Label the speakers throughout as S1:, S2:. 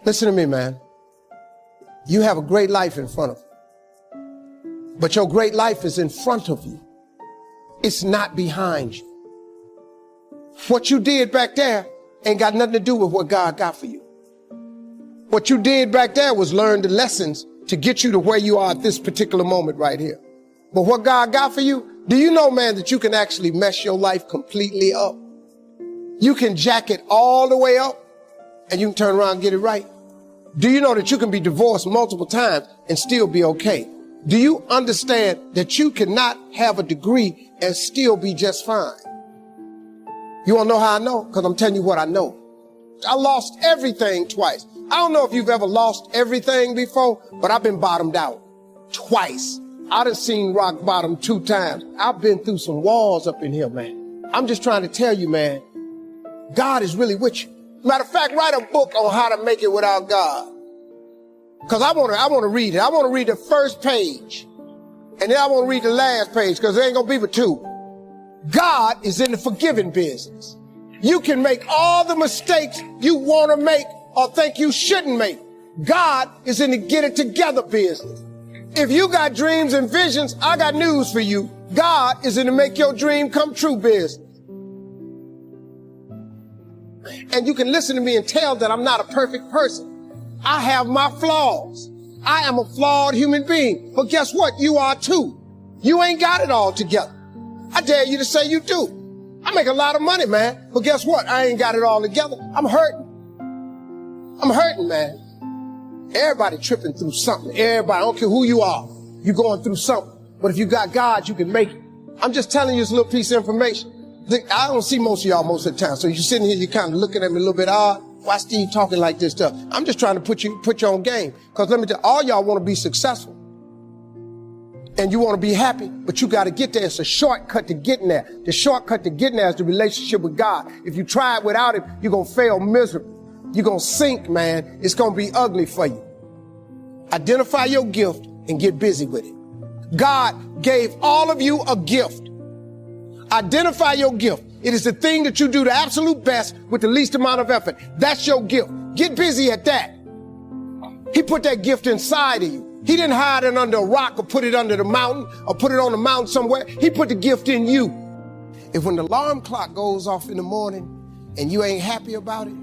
S1: Listen to me, man. You have a great life in front of you. But your great life is in front of you. It's not behind you. What you did back there ain't got nothing to do with what God got for you. What you did back there was learn the lessons to get you to where you are at this particular moment right here. But what God got for you, do you know, man, that you can actually mess your life completely up? You can jack it all the way up and you can turn around and get it right. Do you know that you can be divorced multiple times and still be okay? Do you understand that you cannot have a degree and still be just fine? You want to know how I know? Because I'm telling you what I know. I lost everything twice. I don't know if you've ever lost everything before, but I've been bottomed out twice. I done seen rock bottom 2 times. I've been through some walls up in here, man. I'm just trying to tell you, man, God is really with you. Matter of fact, write a book on how to make it without God. Because I want to read it. I want to read the first page. And then I want to read the last page because there ain't going to be but 2. God is in the forgiving business. You can make all the mistakes you want to make or think you shouldn't make. God is in the get it together business. If you got dreams and visions, I got news for you. God is in the make your dream come true business. And you can listen to me and tell that I'm not a perfect person. I have my flaws. I am a flawed human being. But guess what? You are too. You ain't got it all together. I dare you to say you do. I make a lot of money, man. But guess what? I ain't got it all together. I'm hurting. I'm hurting, man. Everybody tripping through something. Everybody, I don't care who you are. You're going through something. But if you got God, you can make it. I'm just telling you this little piece of information. I don't see most of y'all most of the time. So you're sitting here, you're kind of looking at me a little bit odd. Why Steve talking like this stuff? I'm just trying to put you on game. Because let me tell you, all y'all want to be successful. And you want to be happy, but you got to get there. It's a shortcut to getting there. The shortcut to getting there is the relationship with God. If you try it without it, you're going to fail miserably. You're going to sink, man. It's going to be ugly for you. Identify your gift and get busy with it. God gave all of you a gift. Identify your gift. It is the thing that you do the absolute best with the least amount of effort. That's your gift. Get busy at that. He put that gift inside of you. He didn't hide it under a rock or put it under the mountain or put it on the mountain somewhere. He put the gift in you. If when the alarm clock goes off in the morning and you ain't happy about it,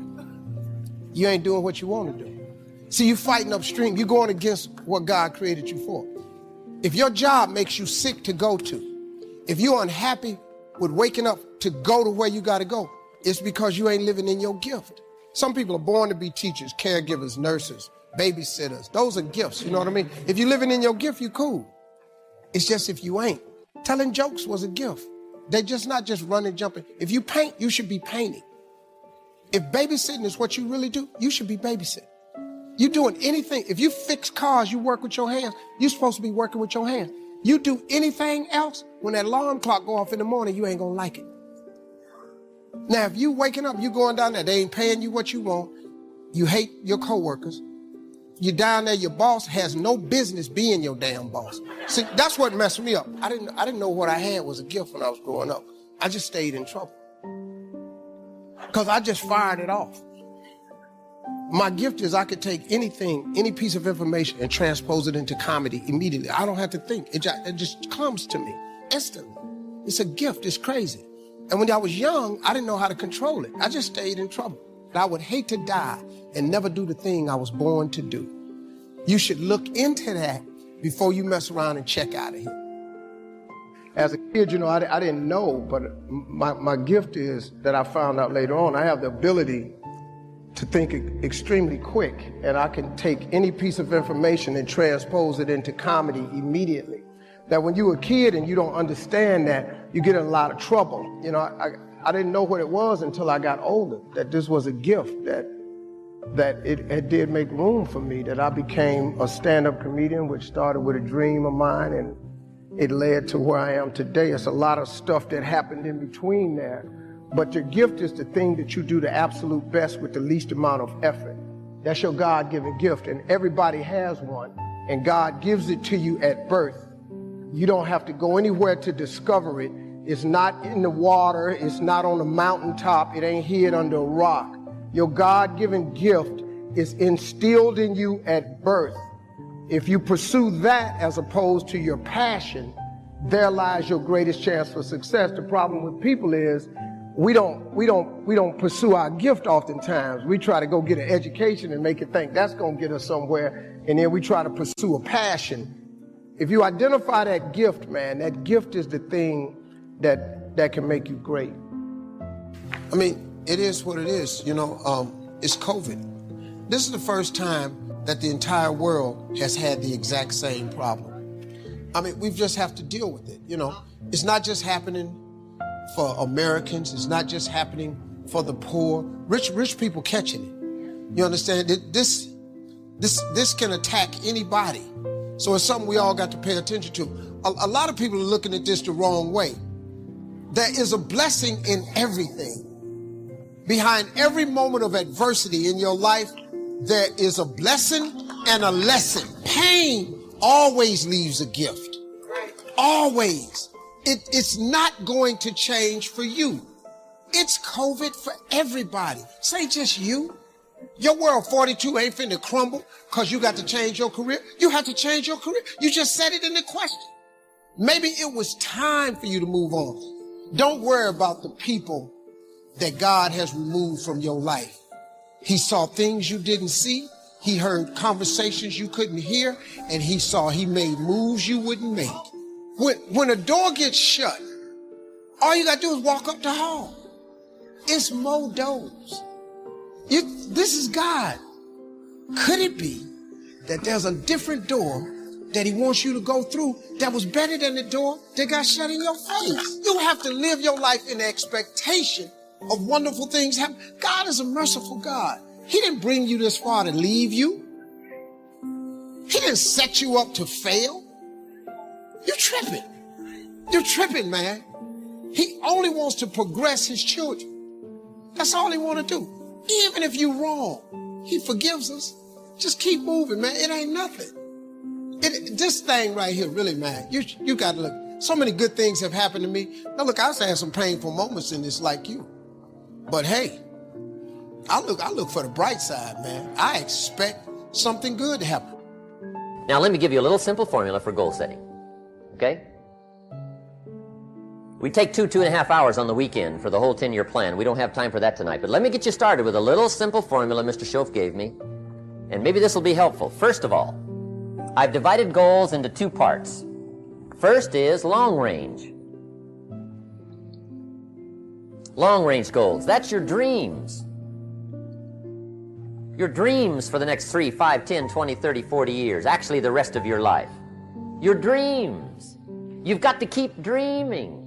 S1: you ain't doing what you want to do. See, you fighting upstream. You're going against what God created you for. If your job makes you sick to go to, if you're unhappy with waking up to go to where you got to go, it's because you ain't living in your gift. Some people are born to be teachers, caregivers, nurses, babysitters. Those are gifts, you know what I mean? If you're living in your gift, you cool. It's just if you ain't. Telling jokes was a gift. They're just not just running, jumping. If you paint, you should be painting. If babysitting is what you really do, you should be babysitting. You doing anything. If you fix cars, you work with your hands. You're supposed to be working with your hands. You do anything else, when that alarm clock go off in the morning, you ain't gonna like it. Now, if you waking up, you going down there, they ain't paying you what you want. You hate your coworkers. You're down there, your boss has no business being your damn boss. See, that's what messed me up. I didn't know what I had was a gift when I was growing up. I just stayed in trouble. Because I just fired it off. My gift is I could take anything, any piece of information and transpose it into comedy immediately. I don't have to think. It just comes to me instantly. It's a gift. It's crazy. And when I was young, I didn't know how to control it. I just stayed in trouble. I would hate to die and never do the thing I was born to do. You should look into that before you mess around and check out of here. As a kid, you know, I didn't know, but my gift is that I found out later on. I have the ability to think extremely quick, and I can take any piece of information and transpose it into comedy immediately. That when you're a kid and you don't understand that, you get in a lot of trouble. You know, I didn't know what it was until I got older, that this was a gift, that it did make room for me, that I became a stand-up comedian, which started with a dream of mine, and it led to where I am today. It's a lot of stuff that happened in between there. But your gift is the thing that you do the absolute best with the least amount of effort. That's your God-given gift, and everybody has one, and God gives it to you at birth. You don't have to go anywhere to discover it. It's not in the water. It's not on the mountaintop. It ain't hid under a rock. Your God-given gift is instilled in you at birth. If you pursue that as opposed to your passion, there lies your greatest chance for success. The problem with people is we don't pursue our gift oftentimes. We try to go get an education and make it think that's going to get us somewhere, and then we try to pursue a passion. If you identify that gift, man, that gift is the thing that can make you great.
S2: I mean, it is what it is. You know, it's COVID. This is the first time that the entire world has had the exact same problem. I mean, we just have to deal with it. You know, it's not just happening for Americans. It's not just happening for the poor. Rich people catching it. You understand? This can attack anybody. So it's something we all got to pay attention to. A lot of people are looking at this the wrong way. There is a blessing in everything. Behind every moment of adversity in your life, there is a blessing and a lesson. Pain always leaves a gift. Always. It's not going to change for you. It's COVID for everybody. This ain't just you. Your world 42 ain't finna crumble because you got to change your career. You have to change your career. You just said it in the question. Maybe it was time for you to move on. Don't worry about the people that God has removed from your life. He saw things you didn't see. He heard conversations you couldn't hear, and he made moves you wouldn't make. When a door gets shut, all you got to do is walk up the hall. It's more doors. This is God. Could it be that there's a different door that he wants you to go through that was better than the door that got shut in your face? You have to live your life in the expectation of wonderful things happen. God is a merciful God. He didn't bring you this far to leave you. He didn't set you up to fail. You're tripping. You're tripping, man. He only wants to progress his children. That's all he wants to do. Even if you're wrong, he forgives us. Just keep moving, man. It ain't nothing. This thing right here, really, man, you got to look. So many good things have happened to me. Now, look, I've had some painful moments in this like you. But hey, I look for the bright side, man. I expect something good to happen.
S3: Now, let me give you a little simple formula for goal setting. Okay? We take 2.5 hours on the weekend for the whole 10-year plan. We don't have time for that tonight. But let me get you started with a little simple formula Mr. Schoaf gave me. And maybe this will be helpful. First of all, I've divided goals into 2 parts. First is long range. Long range goals. That's your dreams. Your dreams for the next 3, 5, 10, 20, 30, 40 years. Actually, the rest of your life. Your dreams. You've got to keep dreaming.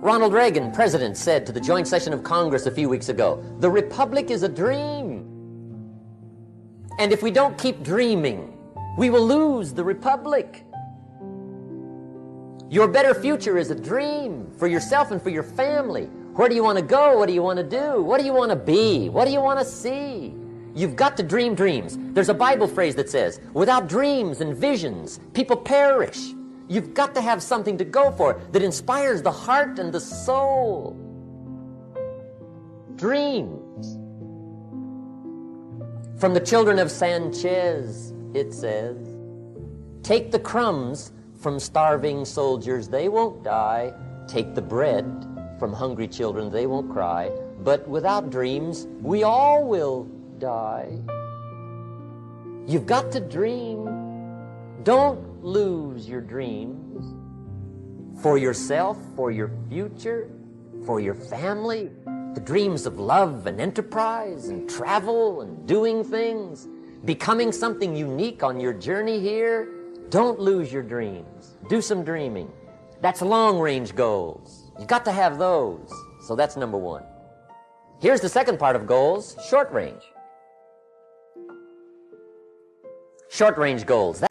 S3: Ronald Reagan, president, said to the joint session of Congress a few weeks ago, "The Republic is a dream. And if we don't keep dreaming, we will lose the Republic." Your better future is a dream for yourself and for your family. Where do you want to go? What do you want to do? What do you want to be? What do you want to see? You've got to dream dreams. There's a Bible phrase that says, without dreams and visions, people perish. You've got to have something to go for that inspires the heart and the soul. Dreams. From the children of Sanchez, it says, take the crumbs from starving soldiers, they won't die. Take the bread from hungry children, they won't cry. But without dreams, we all will die. You've got to dream. Don't lose your dreams. For yourself, for your future, for your family. The dreams of love and enterprise and travel and doing things. Becoming something unique on your journey here. Don't lose your dreams. Do some dreaming. That's long-range goals. You've got to have those. So that's number 1. Here's the second part of goals, short range. Short-range goals.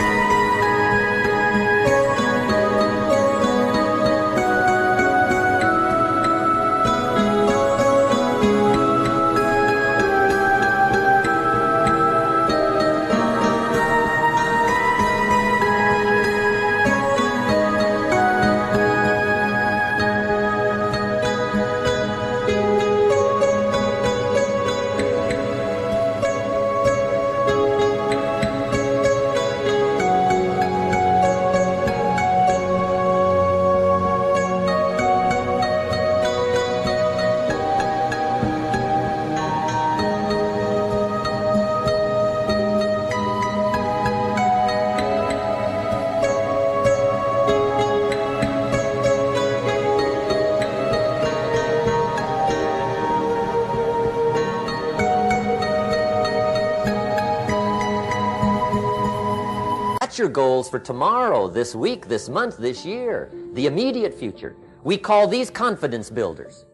S3: your goals for tomorrow, this week, this month, this year, the immediate future. We call these confidence builders.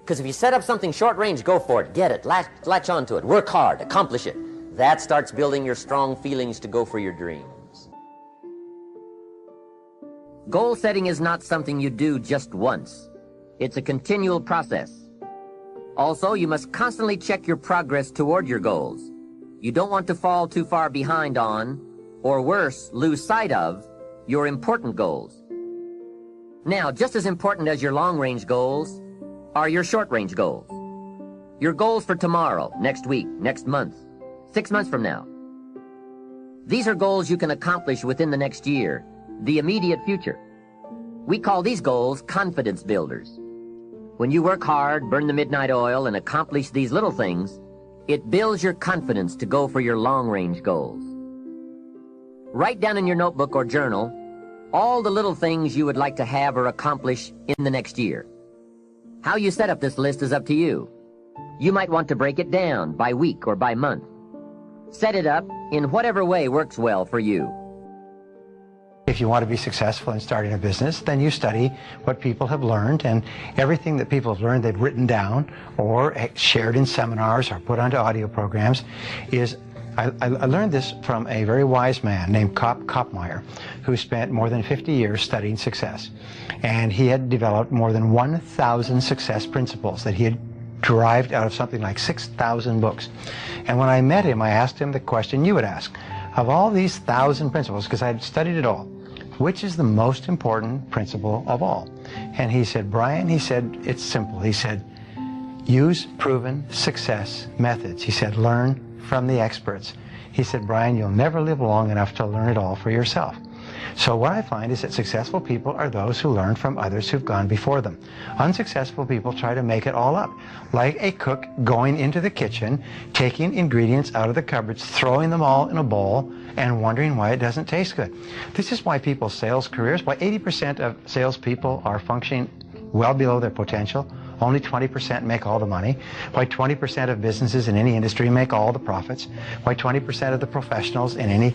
S3: Because if you set up something short range, go for it, get it, latch onto it, work hard, accomplish it. That starts building your strong feelings to go for your dreams. Goal setting is not something you do just once. It's a continual process. Also, you must constantly check your progress toward your goals. You don't want to fall too far behind on, or worse, lose sight of, your important goals. Now, just as important as your long-range goals are your short-range goals. Your goals for tomorrow, next week, next month, 6 months from now. These are goals you can accomplish within the next year, the immediate future. We call these goals confidence builders. When you work hard, burn the midnight oil, and accomplish these little things, it builds your confidence to go for your long-range goals. Write down in your notebook or journal all the little things you would like to have or accomplish in the next year. How you set up this list is up to you. You might want to break it down by week or by month. Set it up in whatever way works well for you.
S4: If you want to be successful in starting a business, then you study what people have learned, and everything that people have learned they've written down or shared in seminars or put onto audio programs is, I learned this from a very wise man named Kopmeyer, who spent more than 50 years studying success. And he had developed more than 1,000 success principles that he had derived out of something like 6,000 books. And when I met him, I asked him the question you would ask. Of all these 1,000 principles, because I had studied it all, which is the most important principle of all? And he said, Brian, he said, it's simple. He said, use proven success methods. He said, learn from the experts. He said, Brian, you'll never live long enough to learn it all for yourself. So what I find is that successful people are those who learn from others who've gone before them. Unsuccessful people try to make it all up, like a cook going into the kitchen, taking ingredients out of the cupboards, throwing them all in a bowl, and wondering why it doesn't taste good. This is why people's sales careers, why 80% of salespeople are functioning well below their potential. Only 20% make all the money. Why 20% of businesses in any industry make all the profits. Why 20% of the professionals in any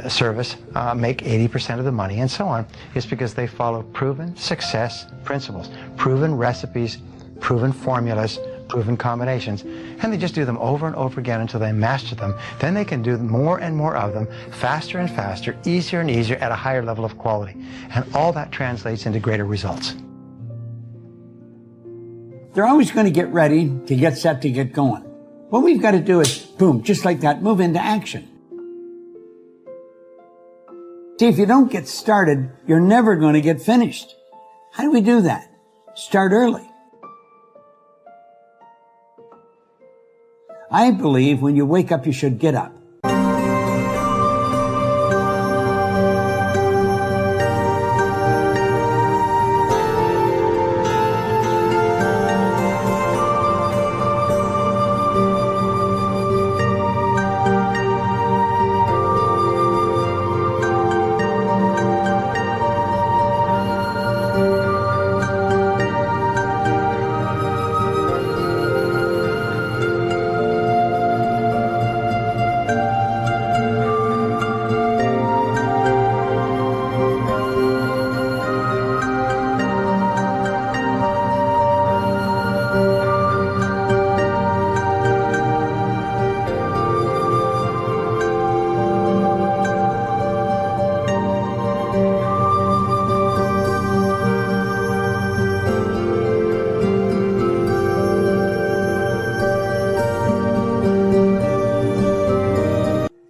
S4: service make 80% of the money, and so on. It's because they follow proven success principles, proven recipes, proven formulas, proven combinations, and they just do them over and over again until they master them. Then they can do more and more of them, faster and faster, easier and easier, at a higher level of quality. And all that translates into greater results.
S5: They're always going to get ready, to get set, to get going. What we've got to do is, boom, just like that, move into action. See, if you don't get started, you're never going to get finished. How do we do that? Start early. I believe when you wake up, you should get up.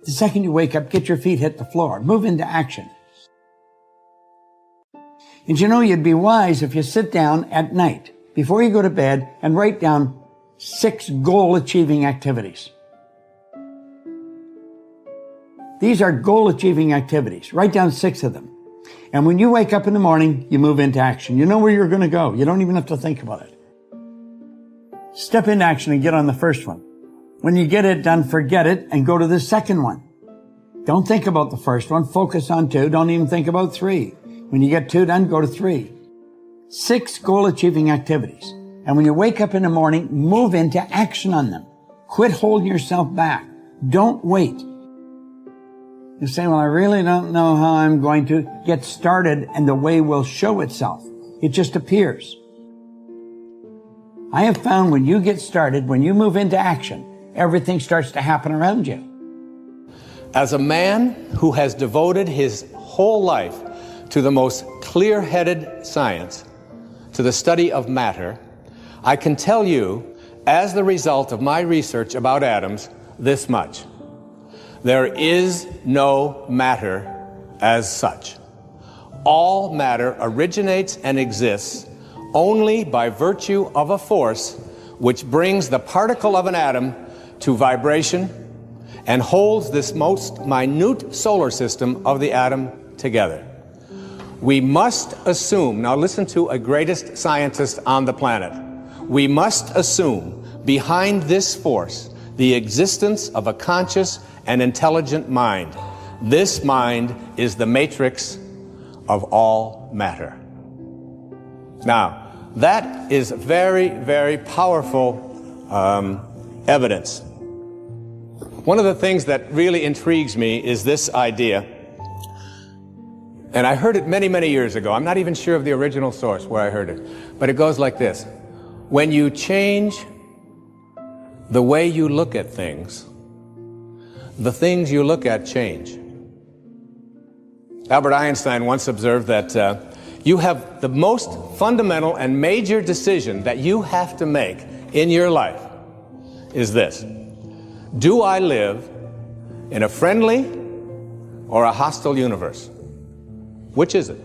S5: The second you wake up, get your feet hit the floor. Move into action. And you know, you'd be wise if you sit down at night before you go to bed and write down 6 goal-achieving activities. These are goal-achieving activities. Write down 6 of them. And when you wake up in the morning, you move into action. You know where you're going to go. You don't even have to think about it. Step into action and get on the first one. When you get it done, forget it and go to the second one. Don't think about the first one. Focus on 2. Don't even think about 3. When you get 2 done, go to 3. 6 goal-achieving activities. And when you wake up in the morning, move into action on them. Quit holding yourself back. Don't wait. You say, well, I really don't know how I'm going to get started, and the way will show itself. It just appears. I have found when you get started, when you move into action, everything starts to happen around you.
S6: As a man who has devoted his whole life to the most clear-headed science, to the study of matter, I can tell you, as the result of my research about atoms, this much. There is no matter as such. All matter originates and exists only by virtue of a force which brings the particle of an atom to vibration and holds this most minute solar system of the atom together. We must assume, now listen to a greatest scientist on the planet, we must assume behind this force the existence of a conscious and intelligent mind. This mind is the matrix of all matter. Now, that is very, very powerful evidence. One of the things that really intrigues me is this idea, and I heard it many, many years ago. I'm not even sure of the original source where I heard it, but it goes like this. When you change the way you look at things, the things you look at change. Albert Einstein once observed that you have the most fundamental and major decision that you have to make in your life is this. Do I live in a friendly or a hostile universe? Which is it?